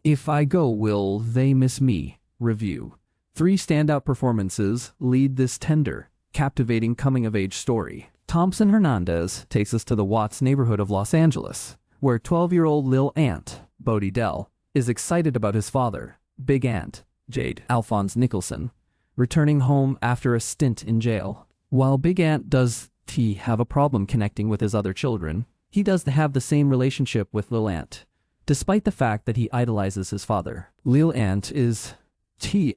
If I Go, Will They Miss Me? Review. Three standout performances lead this tender, captivating coming-of-age story. Thompson Hernandez takes us to the Watts neighborhood of Los Angeles, where 12-year-old Lil Ant, Bodie Dell, is excited about his father, Big Ant, Jade Alphonse Nicholson, returning home after a stint in jail. While Big Ant does have a problem connecting with his other children, he does have the same relationship with Lil Ant, despite the fact that he idolizes his father. Lil Ant is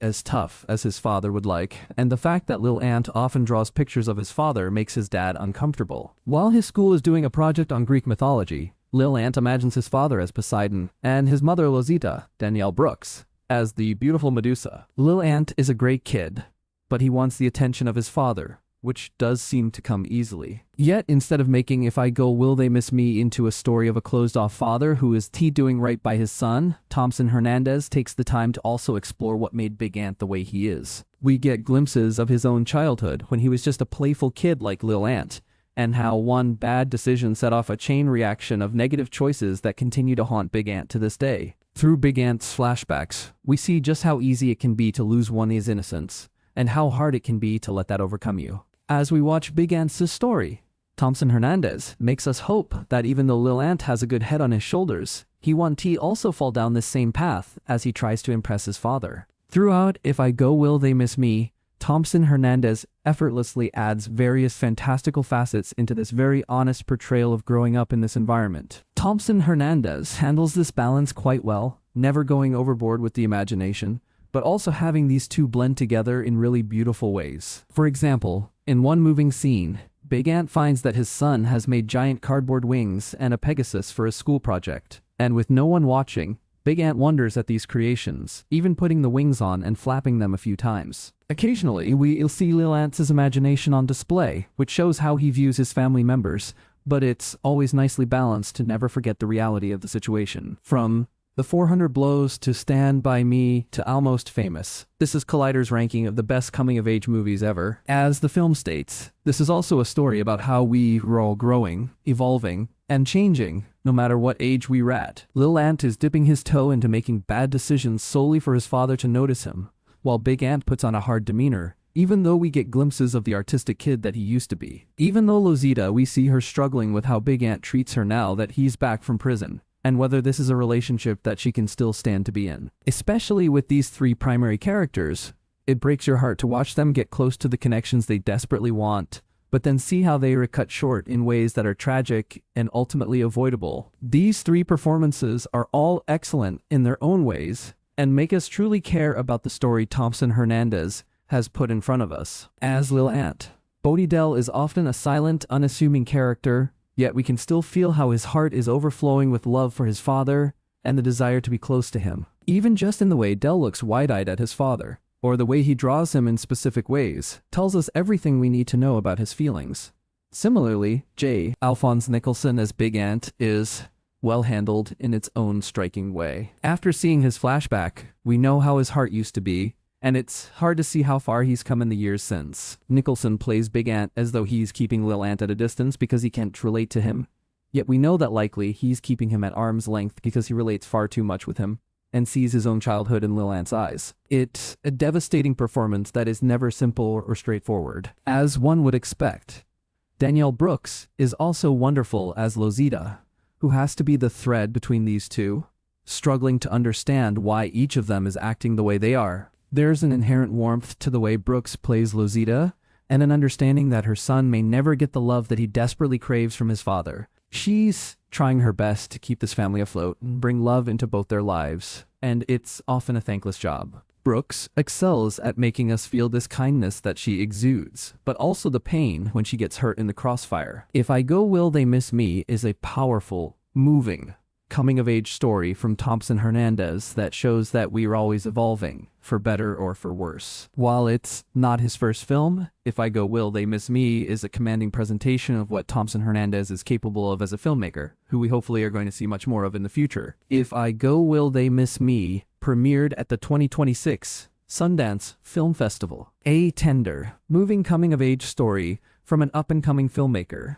as tough as his father would like, and the fact that Lil Ant often draws pictures of his father makes his dad uncomfortable. While his school is doing a project on Greek mythology, Lil Ant imagines his father as Poseidon and his mother Lozita, Danielle Brooks, as the beautiful Medusa. Lil Ant is a great kid, but he wants the attention of his father, which does seem to come easily. Yet, instead of making If I Go, Will They Miss Me into a story of a closed-off father who is doing right by his son, Thompson Hernandez takes the time to also explore what made Big Ant the way he is. We get glimpses of his own childhood when he was just a playful kid like Lil Ant, and how one bad decision set off a chain reaction of negative choices that continue to haunt Big Ant to this day. Through Big Ant's flashbacks, we see just how easy it can be to lose one's innocence, and how hard it can be to let that overcome you. As we watch Big Ant's story, Thompson Hernandez makes us hope that even though Lil Ant has a good head on his shoulders, he won't also fall down this same path as he tries to impress his father. Throughout If I Go, Will They Miss Me, Thompson Hernandez effortlessly adds various fantastical facets into this very honest portrayal of growing up in this environment. Thompson Hernandez handles this balance quite well, never going overboard with the imagination, but also having these two blend together in really beautiful ways. For example, in one moving scene, Big Ant finds that his son has made giant cardboard wings and a Pegasus for a school project, and with no one watching, Big Ant wonders at these creations, even putting the wings on and flapping them a few times. Occasionally, we'll see Lil Ant's imagination on display, which shows how he views his family members, but it's always nicely balanced to never forget the reality of the situation. From The 400 Blows to Stand By Me to Almost Famous, this is Collider's ranking of the best coming-of-age movies ever. As the film states, this is also a story about how we are all growing, evolving, and changing, no matter what age we're at. Lil Ant is dipping his toe into making bad decisions solely for his father to notice him, while Big Ant puts on a hard demeanor, even though we get glimpses of the artistic kid that he used to be. Even though Lozita, we see her struggling with how Big Ant treats her now that he's back from prison, and whether this is a relationship that she can still stand to be in. Especially with these three primary characters, it breaks your heart to watch them get close to the connections they desperately want, but then see how they are cut short in ways that are tragic and ultimately avoidable. These three performances are all excellent in their own ways, and make us truly care about the story Thompson Hernandez has put in front of us. As Lil Ant, Bodie Dell is often a silent, unassuming character, yet we can still feel how his heart is overflowing with love for his father and the desire to be close to him. Even just in the way Dell looks wide-eyed at his father, or the way he draws him in specific ways, tells us everything we need to know about his feelings. Similarly, J. Alphonse Nicholson as Big Ant is well handled in its own striking way. After seeing his flashback, we know how his heart used to be, and it's hard to see how far he's come in the years since. Nicholson plays Big Ant as though he's keeping Lil Ant at a distance because he can't relate to him. Yet we know that likely he's keeping him at arm's length because he relates far too much with him and sees his own childhood in Lil Ant's eyes. It's a devastating performance that is never simple or straightforward. As one would expect, Danielle Brooks is also wonderful as Lozita, who has to be the thread between these two, struggling to understand why each of them is acting the way they are. There's an inherent warmth to the way Brooks plays Lozita, and an understanding that her son may never get the love that he desperately craves from his father. She's trying her best to keep this family afloat and bring love into both their lives, and it's often a thankless job. Brooks excels at making us feel this kindness that she exudes, but also the pain when she gets hurt in the crossfire. If I Go, Will They Miss Me is a powerful, moving, coming-of-age story from Thompson Hernandez that shows that we are always evolving, for better or for worse. While it's not his first film, If I Go, Will They Miss Me is a commanding presentation of what Thompson Hernandez is capable of as a filmmaker, who we hopefully are going to see much more of in the future. If I Go, Will They Miss Me premiered at the 2026 Sundance Film Festival. A tender, moving coming-of-age story from an up-and-coming filmmaker